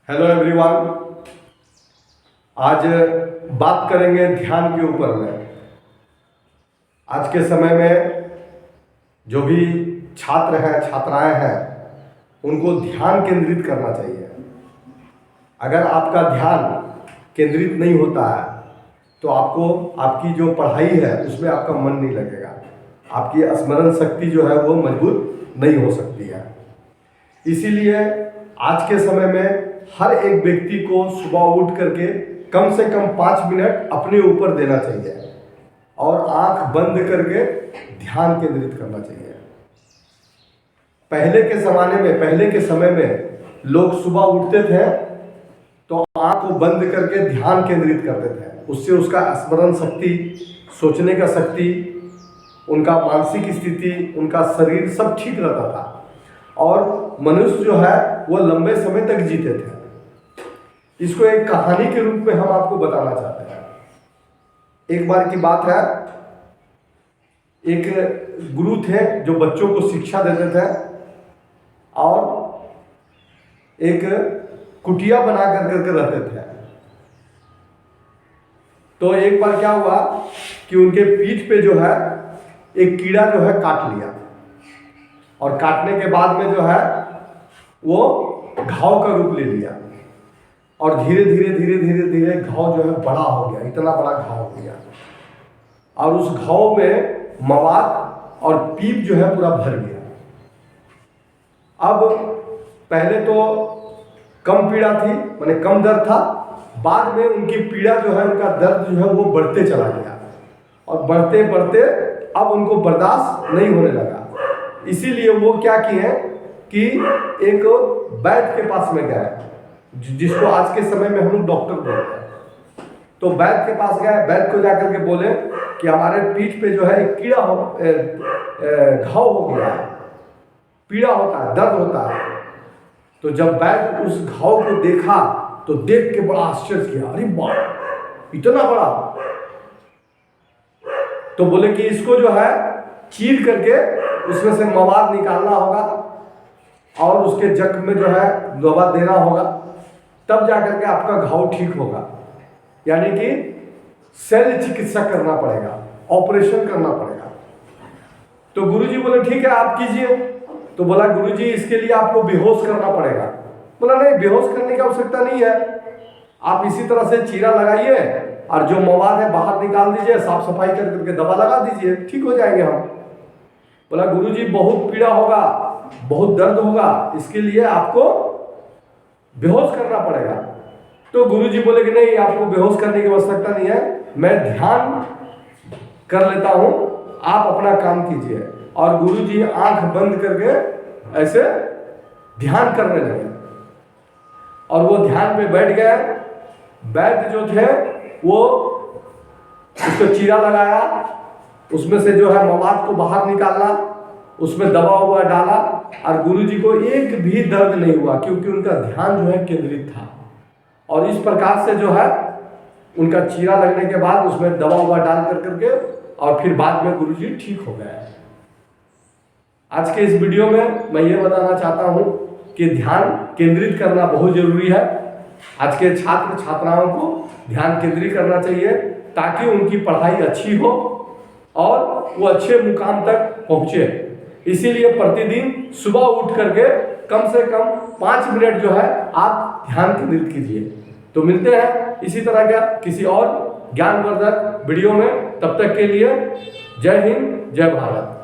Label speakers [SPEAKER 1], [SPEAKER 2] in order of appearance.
[SPEAKER 1] Hello everyone. आज बात करेंगे ध्यान के ऊपर में। आज के समय में जो भी छात्र हैं, छात्राएं हैं, उनको ध्यान केंद्रित करना चाहिए। अगर आपका ध्यान केंद्रित नहीं होता है तो आपको आपकी जो पढ़ाई है उसमें आपका मन नहीं लगेगा, आपकी स्मरण शक्ति जो है वो मजबूत नहीं हो सकती है। इसीलिए आज के समय में हर एक व्यक्ति को सुबह उठ करके कम से कम 5 मिनट अपने ऊपर देना चाहिए और आंख बंद करके ध्यान केंद्रित करना चाहिए। पहले के समय में लोग सुबह उठते थे तो आंख को बंद करके ध्यान केंद्रित करते थे। उससे उसका स्मरण शक्ति, सोचने का शक्ति, उनका मानसिक स्थिति, उनका शरीर सब ठीक रहता था और मनुष्य जो है वो लंबे समय तक जीते थे। इसको एक कहानी के रूप में हम आपको बताना चाहते हैं। एक बार की बात है, एक गुरु थे जो बच्चों को शिक्षा देते थे और एक कुटिया बना करके रहते थे। तो एक बार क्या हुआ कि उनके पीठ पे जो है एक कीड़ा जो है काट लिया और काटने के बाद में जो है वो घाव का रूप ले लिया और धीरे धीरे घाव जो है बड़ा हो गया, इतना बड़ा घाव हो गया और उस घाव में मवाद और पीप जो है पूरा भर गया। अब पहले तो कम पीड़ा थी, माने कम दर्द था, बाद में उनकी पीड़ा जो है, उनका दर्द जो है वो बढ़ते चला गया और बढ़ते बढ़ते अब उनको बर्दाश्त नहीं होने लगा। इसीलिए वो क्या किए कि एक वैद्य के पास में गए, जिसको आज के समय में हम लोग डॉक्टर बोलते हैं। तो वैद्य के पास गए, वैद्य को जाकर के बोले कि हमारे पीठ पे जो है एक कीड़ा घाव हो गया है, पीड़ा होता है, दर्द होता है। तो जब वैद्य उस घाव को देखा तो देख के बड़ा आश्चर्य किया, अरे वाह इतना बड़ा। तो बोले कि इसको जो है चीर करके उसमें से मवाद निकालना होगा और उसके जख्म में जो है दवा देना होगा, तब जाकर के आपका घाव ठीक होगा। यानी कि शल्य चिकित्सा करना पड़ेगा, ऑपरेशन करना पड़ेगा। तो गुरुजी बोले ठीक है आप कीजिए। तो बोला गुरुजी इसके लिए आपको बेहोश करना पड़ेगा। बोला नहीं, बेहोश करने की आवश्यकता नहीं है, आप इसी तरह से चीरा लगाइए और जो मवाद है बाहर निकाल दीजिए, साफ सफाई कर करके दवा लगा दीजिए, ठीक हो जाएंगे हम। बोला गुरुजी बहुत पीड़ा होगा, बहुत दर्द होगा, इसके लिए आपको बेहोश करना पड़ेगा। तो गुरुजी बोले कि नहीं, आपको बेहोश करने की आवश्यकता नहीं है, मैं ध्यान कर लेता हूं, आप अपना काम कीजिए। और गुरुजी आंख बंद करके ऐसे ध्यान करने लगे और वो ध्यान पे बैठ गए। वैद्य जो थे वो उसको चीरा लगाया, उसमें से जो है मवाद को बाहर निकाला, उसमें दवा हुआ डाला और गुरुजी को एक भी दर्द नहीं हुआ, क्योंकि उनका ध्यान जो है केंद्रित था। और इस प्रकार से जो है उनका चीरा लगने के बाद उसमें दवा हुआ डाल करके और फिर बाद में गुरुजी ठीक हो गए। आज के इस वीडियो में मैं ये बताना चाहता हूँ कि ध्यान केंद्रित करना बहुत जरूरी है। आज के छात्र छात्राओं को ध्यान केंद्रित करना चाहिए ताकि उनकी पढ़ाई अच्छी हो और वो अच्छे मुकाम तक पहुँचे। इसीलिए प्रतिदिन सुबह उठ करके कम से कम 5 मिनट जो है आप ध्यान केंद्रित कीजिए। तो मिलते हैं इसी तरह का किसी और ज्ञानवर्धक वीडियो में। तब तक के लिए जय हिंद, जय भारत।